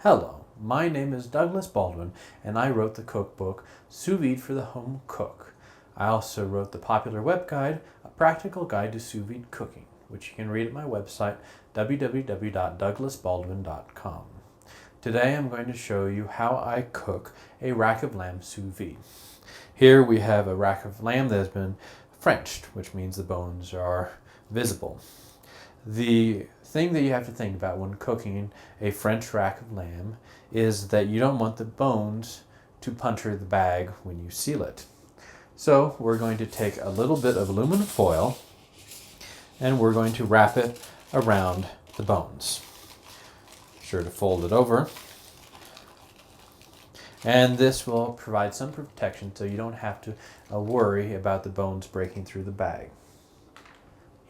Hello, my name is Douglas Baldwin, and I wrote the cookbook Sous Vide for the Home Cook. I also wrote the popular web guide, A Practical Guide to Sous Vide Cooking, which you can read at my website, www.douglasbaldwin.com. Today I'm going to show you how I cook a rack of lamb sous vide. Here we have a rack of lamb that has been Frenched, which means the bones are visible. The thing that you have to think about when cooking a French rack of lamb is that you don't want the bones to puncture the bag when you seal it. So we're going to take a little bit of aluminum foil and we're going to wrap it around the bones. Be sure to fold it over. And this will provide some protection so you don't have to worry about the bones breaking through the bag.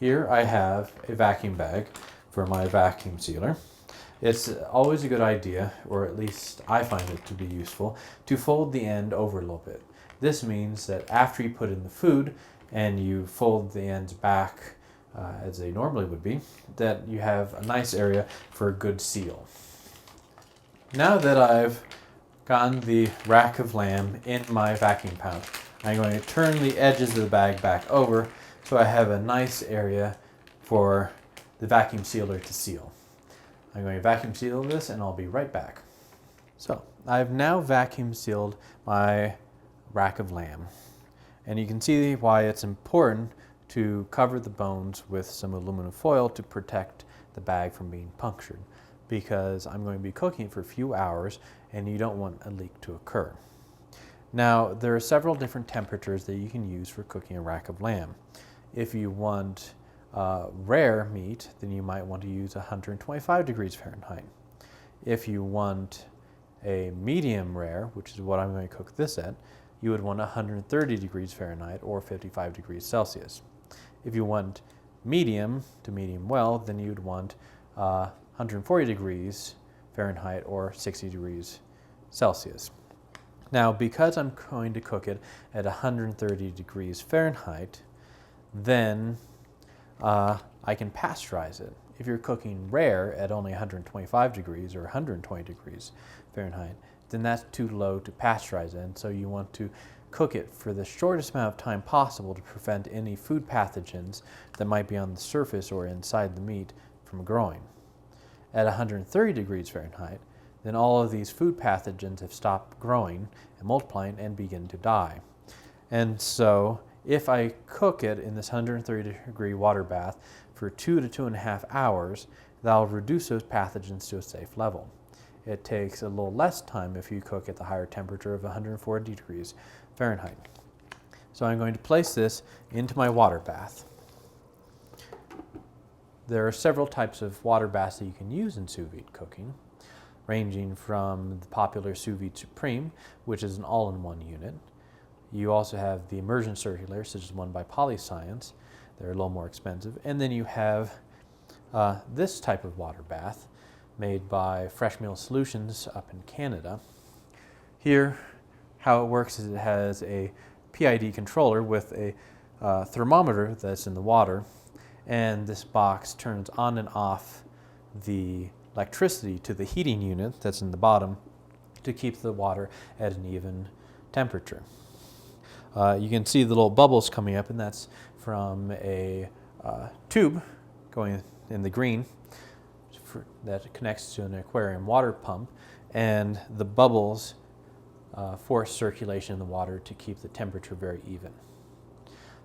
Here I have a vacuum bag for my vacuum sealer. It's always a good idea, or at least I find it to be useful, to fold the end over a little bit. This means that after you put in the food and you fold the ends back as they normally would be, that you have a nice area for a good seal. Now that I've gotten the rack of lamb in my vacuum pouch, I'm going to turn the edges of the bag back over so I have a nice area for the vacuum sealer to seal. I'm going to vacuum seal this and I'll be right back. So I've now vacuum sealed my rack of lamb, and you can see why it's important to cover the bones with some aluminum foil to protect the bag from being punctured, because I'm going to be cooking it for a few hours and you don't want a leak to occur. Now, there are several different temperatures that you can use for cooking a rack of lamb. If you want rare meat, then you might want to use 125 degrees Fahrenheit. If you want a medium rare, which is what I'm going to cook this at, you would want 130 degrees Fahrenheit or 55 degrees Celsius. If you want medium to medium well, then you'd want 140 degrees Fahrenheit or 60 degrees Celsius. Now, because I'm going to cook it at 130 degrees Fahrenheit, then I can pasteurize it. If you're cooking rare at only 125 degrees or 120 degrees Fahrenheit, then that's too low to pasteurize it, and so you want to cook it for the shortest amount of time possible to prevent any food pathogens that might be on the surface or inside the meat from growing. At 130 degrees Fahrenheit, then all of these food pathogens have stopped growing and multiplying and begin to die. And so if I cook it in this 130 degree water bath for 2 to 2.5 hours, that'll reduce those pathogens to a safe level. It takes a little less time if you cook at the higher temperature of 140 degrees Fahrenheit. So I'm going to place this into my water bath. There are several types of water baths that you can use in sous vide cooking, ranging from the popular Sous Vide Supreme, which is an all-in-one unit. You also have the immersion circular, such as one by Polyscience. They're a little more expensive. And then you have this type of water bath made by Fresh Meal Solutions up in Canada. Here, how it works is it has a PID controller with a thermometer that's in the water, and this box turns on and off the electricity to the heating unit that's in the bottom to keep the water at an even temperature. You can see the little bubbles coming up, and that's from a tube going in the green that connects to an aquarium water pump, and the bubbles force circulation in the water to keep the temperature very even.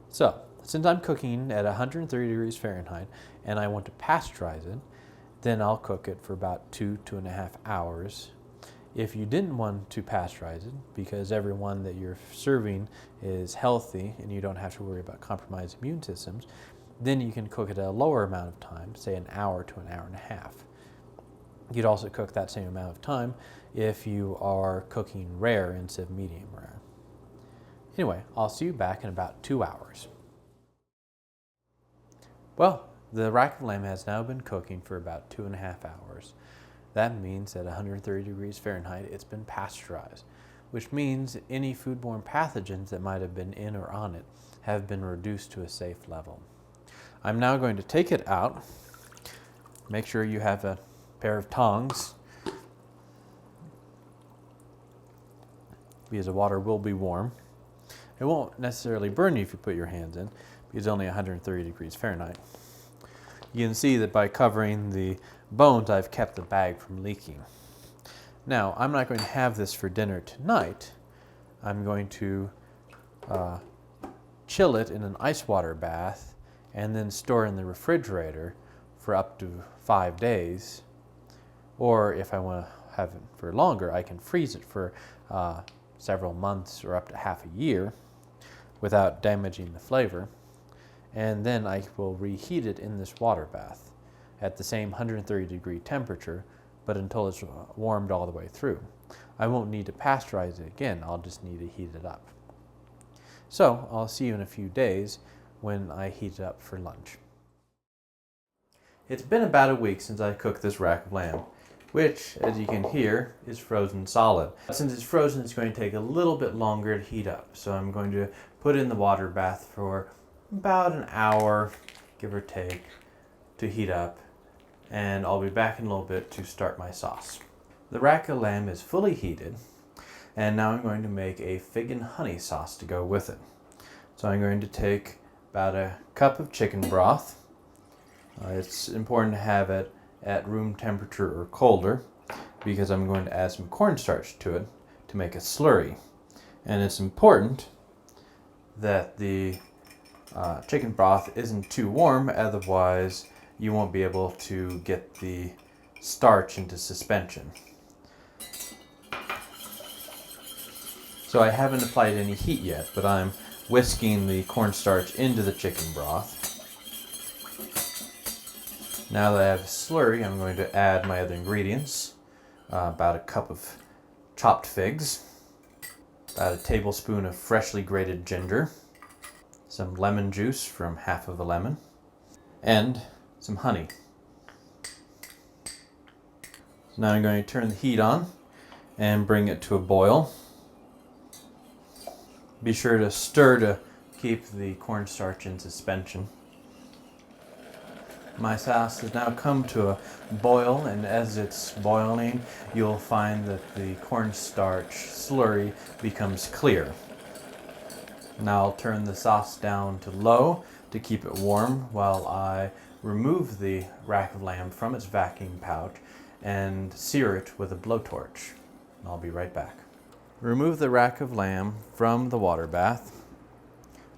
So, since I'm cooking at 130 degrees Fahrenheit and I want to pasteurize it, then I'll cook it for about 2.5 hours. If you didn't want to pasteurize it, because everyone that you're serving is healthy and you don't have to worry about compromised immune systems, then you can cook it at a lower amount of time, say an hour to an hour and a half. You'd also cook that same amount of time if you are cooking rare instead of medium rare. Anyway, I'll see you back in about 2 hours. Well, the rack of lamb has now been cooking for about 2.5 hours. That means at 130 degrees Fahrenheit, it's been pasteurized, which means any foodborne pathogens that might have been in or on it have been reduced to a safe level. I'm now going to take it out. Make sure you have a pair of tongs because the water will be warm. It won't necessarily burn you if you put your hands in, because it's only 130 degrees Fahrenheit. You can see that by covering the bones, I've kept the bag from leaking. Now, I'm not going to have this for dinner tonight. I'm going to chill it in an ice water bath and then store in the refrigerator for up to 5 days. Or if I want to have it for longer, I can freeze it for several months or up to half a year without damaging the flavor. And then I will reheat it in this water bath at the same 130 degree temperature, but until it's warmed all the way through. I won't need to pasteurize it again, I'll just need to heat it up. So I'll see you in a few days when I heat it up for lunch. It's been about a week since I cooked this rack of lamb, which, as you can hear, is frozen solid. Since it's frozen, it's going to take a little bit longer to heat up. So I'm going to put it in the water bath for about an hour, give or take, to heat up. And I'll be back in a little bit to start my sauce. The rack of lamb is fully heated, and now I'm going to make a fig and honey sauce to go with it. So I'm going to take about a cup of chicken broth. It's important to have it at room temperature or colder, because I'm going to add some cornstarch to it to make a slurry. And it's important that the chicken broth isn't too warm, otherwise you won't be able to get the starch into suspension. So I haven't applied any heat yet, but I'm whisking the cornstarch into the chicken broth. Now that I have a slurry, I'm going to add my other ingredients. About a cup of chopped figs, about a tablespoon of freshly grated ginger, some lemon juice from half of a lemon, and some honey. So now I'm going to turn the heat on and bring it to a boil. Be sure to stir to keep the cornstarch in suspension. My sauce has now come to a boil, and as it's boiling, you'll find that the cornstarch slurry becomes clear. Now I'll turn the sauce down to low to keep it warm while I remove the rack of lamb from its vacuum pouch and sear it with a blowtorch. I'll be right back. Remove the rack of lamb from the water bath.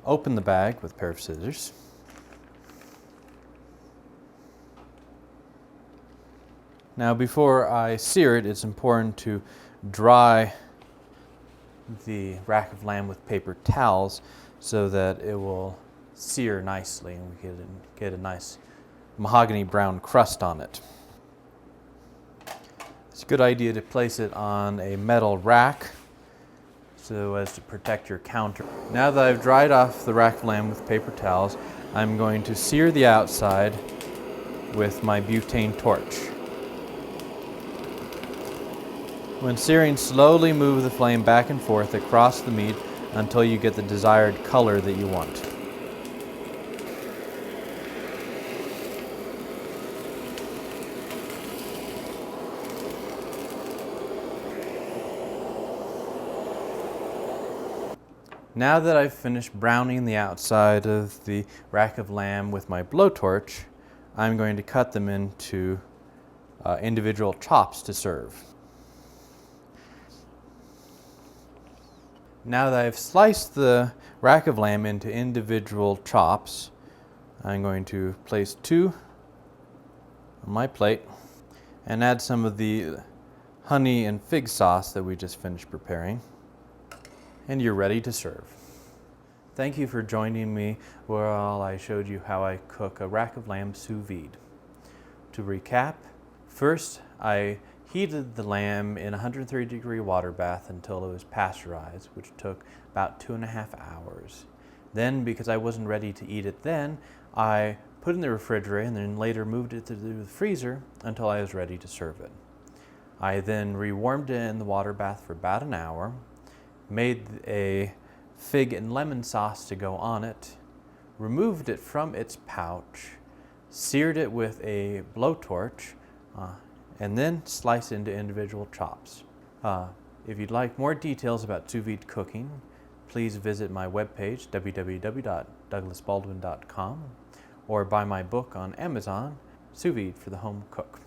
Open the bag with a pair of scissors. Now before I sear it, it's important to dry the rack of lamb with paper towels so that it will sear nicely and we get a nice mahogany brown crust on it. It's a good idea to place it on a metal rack so as to protect your counter. Now that I've dried off the rack of lamb with paper towels, I'm going to sear the outside with my butane torch. When searing, slowly move the flame back and forth across the meat until you get the desired color that you want. Now that I've finished browning the outside of the rack of lamb with my blowtorch, I'm going to cut them into individual chops to serve. Now that I've sliced the rack of lamb into individual chops, I'm going to place 2 on my plate and add some of the honey and fig sauce that we just finished preparing. And you're ready to serve. Thank you for joining me while I showed you how I cook a rack of lamb sous vide. To recap, first I heated the lamb in a 130 degree water bath until it was pasteurized, which took about 2.5 hours. Then, because I wasn't ready to eat it then, I put it in the refrigerator and then later moved it to the freezer until I was ready to serve it. I then rewarmed it in the water bath for about an hour, made a fig and lemon sauce to go on it, removed it from its pouch, seared it with a blowtorch, and then sliced into individual chops. If you'd like more details about sous vide cooking, please visit my webpage, www.douglasbaldwin.com, or buy my book on Amazon, Sous Vide for the Home Cook.